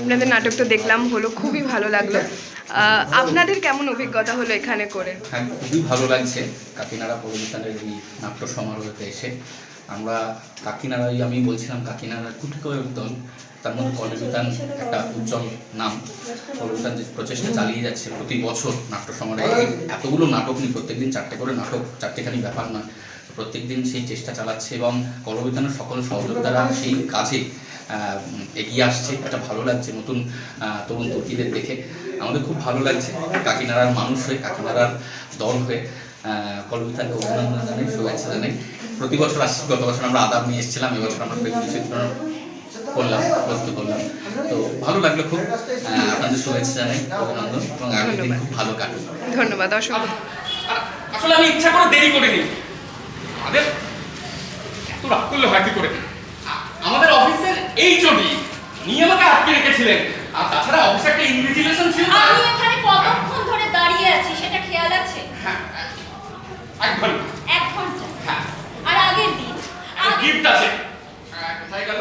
আপনাদের নাটক তো দেখলাম, হলো খুবই ভালো লাগলো। আপনাদের কেমন অভিজ্ঞতা হলো এখানে করে? হ্যাঁ, খুবই ভালো লাগছে কাকিনাড়া পৌরবিতানের এই নাট্য সমারোহতে এসে। আমরা কাকিনাড়াই, আমি বলছিলাম কাকিনাড়ার কুটিকয়েক দল, তার মধ্যে পৌরবিতান একটা উজ্জ্বল নাম। পৌরবিতান যে প্রচেষ্টা চালিয়ে যাচ্ছে প্রতি বছর নাট্য সমারোহে, এতগুলো নাটক নিয়ে প্রত্যেকদিন 4টে করে নাটক, 4টেখানি ব্যাপার না, প্রত্যেকদিন সেই চেষ্টা চালাচ্ছে এবং পৌরবিতানের সকল সহযোদ্ধারা সেই কাজে এগিয়ে আসছে। এটা ভালো লাগছে নতুন তরুণ তরুণীদের দেখে, আমাদের খুব ভালো লাগছে। কাকিনাড়ার মানুষ হয়ে, কাকিনাড়ার দল হয়ে কলবিতানকে অভিনন্দন জানাই, শুভেচ্ছা জানাই। প্রতি বছর আসছি, গত বছর আমরা আদাব নিয়ে এসেছিলাম, এবছর আমরা প্রেম চিত্র করলাম, প্রস্তুত করলাম। তো ভালো লাগলো খুব। আপনাদের শুভেচ্ছা জানাই, অভিনন্দন, এবং আগামী দিন খুব ভালো কাটুক। ধন্যবাদ। অসংখ্য। আসলে আমি ইচ্ছা করে দেরি করিনি, আমাদের এত রাগ করলে হয় কি করে? আমাদের অফিসের এইচওডি নিয়ে আমাকে আটকে রেখেছিলেন, আর তাছাড়া অফিসে একটা ইনভিজিলেশন ছিল। আমি এখানে কতক্ষণ ধরে দাঁড়িয়ে আছি সেটা খেয়াল আছে? হ্যাঁ, 1 ঘন্টা। 1 ঘন্টা? হ্যাঁ। আর আগের দিন গিফট আছে, কোথায় গেল?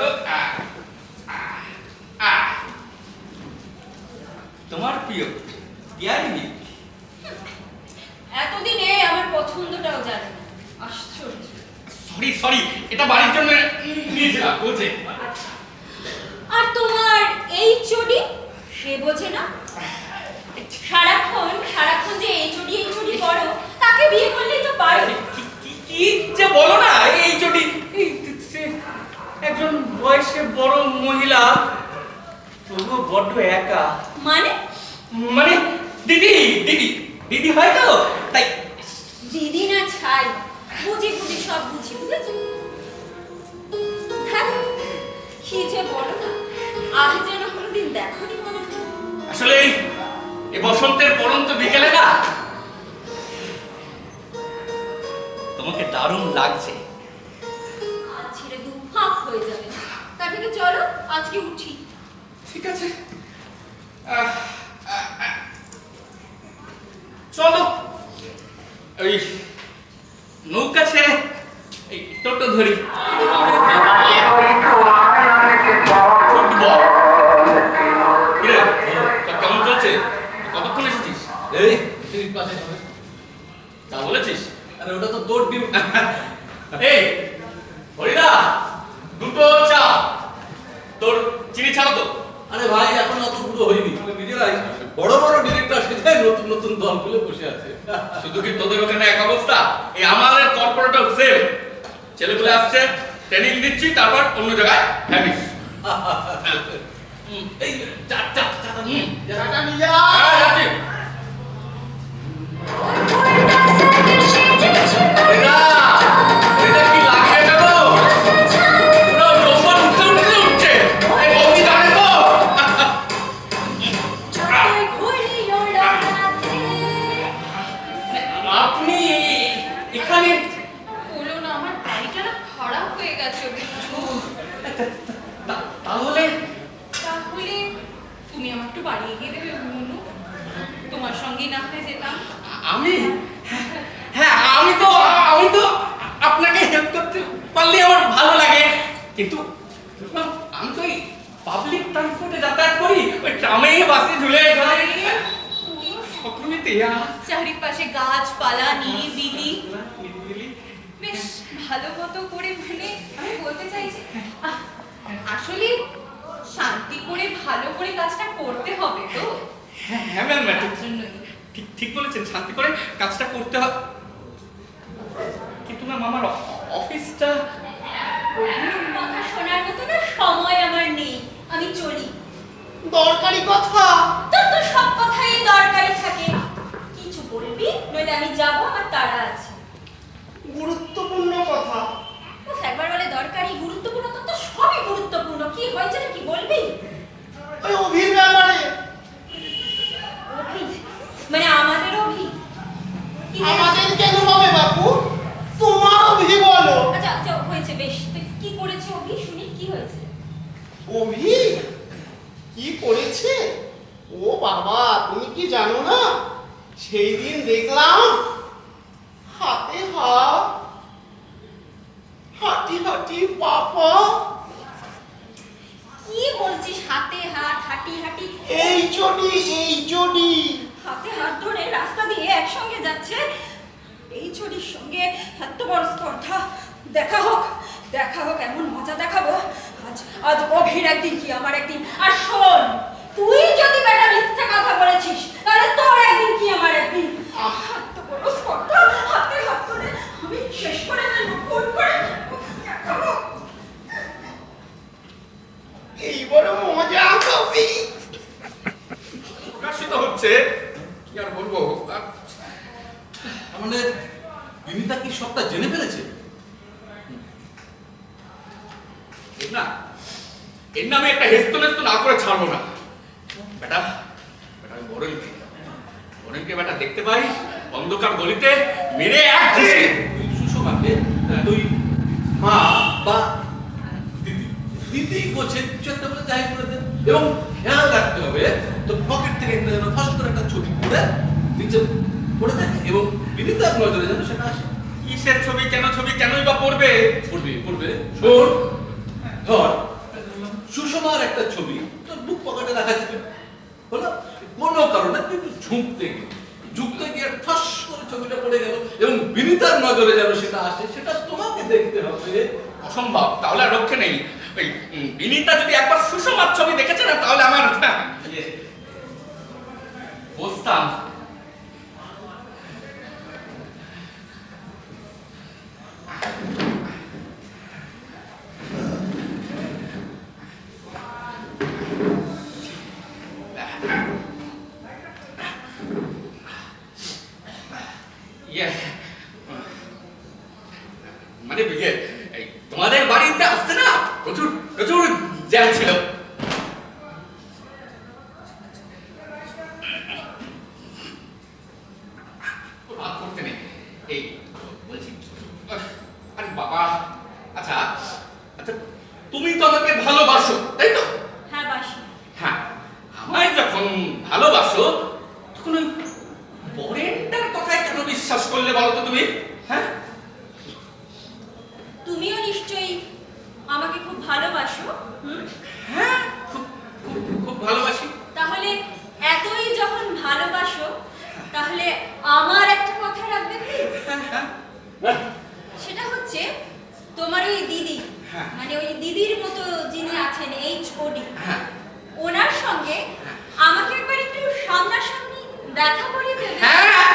তোমার প্রিয় ইয়ারিং। এতদিনে আমার পছন্দটাও জানে না, আশ্চর্য। সরি, এটা বাড়ির জন্য নিয়েছিলাম, বুঝে। আর তোমার এই চুড়ি সে বোঝে না? সারাক্ষণ যে এই চুড়ি করো, তাকে বিয়ে করলেই তো পারো। কি যে বলো না, এই চটি একজন বয়সে বড় মহিলা, তবুও বড্ড একা। মানে দিদি হয়তো তাই। দিদি না ছাই, বুঝি সব বুঝি, বুঝেছো? হ্যাঁ, কি যে বলো না, আগে যেন কোনোদিন দেখোনি মনে হয়। আসলে এই বসন্তের পরন্ত বিকেলে না তোমাকে দারুণ লাগছে। আজ ছেড়ে দুফাক হয়ে যাবে, তার থেকে চলো আজকে উঠি। ঠিক আছে, চলো। ওই নৌকা ছেড়ে এই টোটো ধরি। কেমন চলছে? কতক্ষণ এসেছিস? এই পাশে তা বলেছিস? আরে ওটা তো তোর ডিউটি। এই হরিদা, 2টো চা, তোর চিনি ছাড়া তো। আরে ভাই, এখন অত পুরো হয়নি, নিজেরাই বড় বড় ডিরেক্টর সেটাই নতুন দল খুলে বসে আছে। শুধু কি তোদের ওখানে এক অবস্থা? এই আমাদের কর্পোরেটর সেম, ছেলেগুলো আসছে, ট্রেনিং দিচ্ছি, তারপর অন্য জায়গায় হ্যাবিস। এই চাটা নিয়ে যা। হ্যাঁ, যাচ্ছি। এটা কি লাগিয়ে দেব? পুরো যৌবন উঠছে। এই বৌদি জানে তো? আপনি এখানে? বলো না, আমার গাড়িটা না খারাপ হয়ে গেছে। তাহলে তুমি আমার একটু বাড়ি এগিয়ে দেবে মনু? তোমার সঙ্গেই না হয়ে যেতাম। আমি? হ্যাঁ, আমি তো আপনাকে হেল্প করতে পারলে আমার ভালো লাগে, কিন্তু আমি তো এই পাবলিক ট্রান্সপোর্টে যাতায়াত করি, ওই ট্রামে বাসে ঝুলে সকলেতে। চারিপাশে গাছপালা, নিরিবিলি, বেশ ভালো মতো করে, মানে আমি বলতে চাইছি আসলে শান্তি করে ভালো করে কাজটা করতে হবে তো। হ্যাঁ ম্যাম, ঠিক বলেছেন, শান্তি করে কাজটা করতে হবে। কিন্তু ম্যাম, আমার অফিসটা। কথা শোনার মতো না সময় আমার নেই, আমি চলি। দরকারি কথা? তোর তো সব কথাই দরকারি থাকে। কিছু বলবি নইলে আমি যাবো, আমার তাড়া আছে। গুরুত্বপূর্ণ কথা। একবার বলে দরকারি, গুরুত্বপূর্ণ, তোর তো সবই গুরুত্বপূর্ণ। কি হয়েছে না, কি বলবি? ওই অভির ব্যাপারে। অভি? মানে আমাদের অভি? আমাদের কেন হবে বাপু? তোমার অভি বলো। আচ্ছা হয়েছে, বেশ। কি করেছে অভি, শুনি কি হয়েছে? অভি কি করেছে? ও বাবা, তুমি কি জানো না? সেই দিন দেখলাম হাতে হাত, হাঁটি পা। কি বলছিস? হাতে হাত, হাঁটি এই জনি এই জনি হাতে হাত ধরে রাস্তা দিয়ে একসঙ্গে যাচ্ছে, এই ছড়ির সঙ্গে এত বড় স্পর্ধা। দেখা হোক এমন মজা দেখাবো। আজ অভির একদিন কি আমার একদিন। আর শোন, তুই যদি বেটা মিথ্যে কথা বলেছিস তাহলে তোর একদিন কি আমার একদিন। এত বড় স্পর্ধা, হাতে হাত ধরে আমি শেষ করে দেবো, খুন করে দেবো। দেখা হোক। এই বড় মজা কবি। প্রকাশিত হচ্ছে, কি আর বলবো, মানে বিনিতা কি সবটা জেনে ফেলেছে? এর নামে একটা হেস্তনেস্ত না করে ছাড়বো না। বেটা আমি বরেনকে বেটা দেখতে পাই অন্ধকার গলিতে, মেরে এক ঘুষি তুই সুষমাকে তুই মা বা দিদি গোছের কিছু একটা বলে যাই করে দেন, এবং খেয়াল রাখতে হবে তো পকেট থেকে একটা যেন ফার্স্ট করে একটা ছবি করে নিচে পড়ে থাকে, এবং বিনিতার নজরে যেন সেটা আসে। কিসের ছবি, কেনই বা পড়বে? পড়বে শোন, ধর সুষমার একটা ছবি তোর বুক পকেটে রাখা ছিল, হলো কোনো কারণে তুই একটু ঝুঁকতে গিয়ে ঠাস করে ছবিটা পড়ে গেল, এবং বিনিতার নজরে যেন সেটা আসে, সেটা তোমাকে দেখতে হবে। অসম্ভব, তাহলে আর রক্ষে নেই। ওই বিনিতা যদি একবার সুষমার ছবি দেখেছে না, তাহলে আমার বসতাম। মানে তোমাদের বাড়িতে আসছে না, প্রচুর প্রচুর জ্যাম ছিল। রাগ করতে নেই, এই বলছি, আরে বাবা, আচ্ছা আচ্ছা, তুমি তো আমাকে ভালোবাসো, তাই তো? হ্যাঁ বাসি। হ্যাঁ, আমায় যখন ভালোবাসো তখন ওই বরেন্টার কথায় কেন বিশ্বাস করলে বলো তো তুমি? হ্যাঁ, তুমিও নিশ্চয়ই আমাকে খুব ভালোবাসো। হ্যাঁ, খুব খুব খুব ভালোবাসি। তাহলে এতই যখন ভালোবাসো, তাহলে আমার একটা কথা রাখবে প্লিজ। সেটা হচ্ছে তোমার ওই দিদি, মানে ওই দিদির মতো যিনি আছেন HOD, ওনার সঙ্গে আমাকে একবার একটু সামনাসামনি দেখা করিয়ে দেবে। হ্যাঁ,